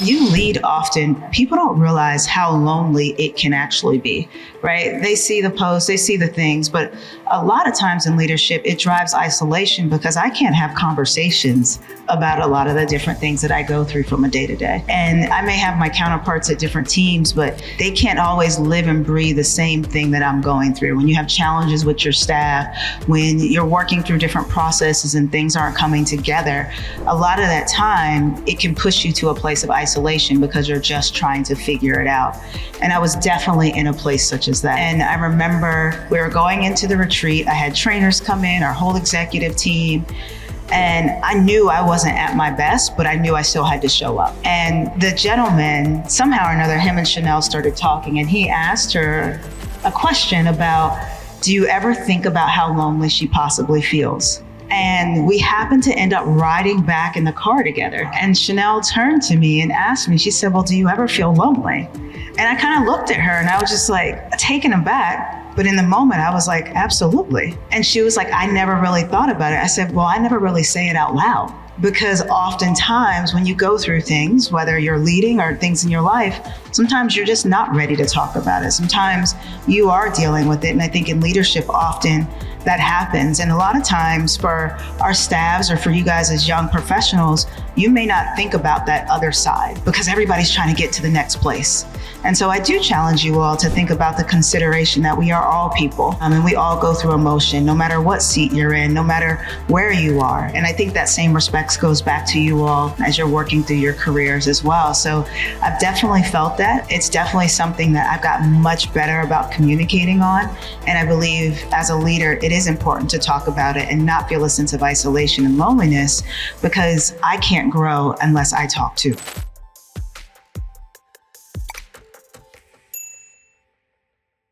you lead often, people don't realize how lonely it can actually be, right? They see the posts, they see the things, but a lot of times in leadership, it drives isolation because I can't have conversations about a lot of the different things that I go through from a day to day. And I may have my counterparts at different teams, but they can't always live and breathe the same thing that I'm going through. When you have challenges with your staff, when you're working through different processes and things aren't coming together, a lot of that time, it can push you to a place of isolation because you're just trying to figure it out. And I was definitely in a place such as that. And I remember we were going into the retreat. I had trainers come in, our whole executive team. And I knew I wasn't at my best, but I knew I still had to show up. And the gentleman, somehow or another, him and Chanel started talking, and he asked her a question about, do you ever think about how lonely she possibly feels? And we happened to end up riding back in the car together. And Chanel turned to me and asked me, she said, well, do you ever feel lonely? And I kind of looked at her and I was just like taken aback. But in the moment, I was like, absolutely. And she was like, I never really thought about it. I said, well, I never really say it out loud. Because oftentimes when you go through things, whether you're leading or things in your life, sometimes you're just not ready to talk about it. Sometimes you are dealing with it. And I think in leadership, often that happens. And a lot of times for our staffs or for you guys as young professionals, you may not think about that other side because everybody's trying to get to the next place. And so I do challenge you all to think about the consideration that we are all people, and we all go through emotion, no matter what seat you're in, no matter where you are. And I think that same respect goes back to you all as you're working through your careers as well. So I've definitely felt that. It's definitely something that I've gotten much better about communicating on. And I believe as a leader, it is important to talk about it and not feel a sense of isolation and loneliness, because I can't grow unless I talk too.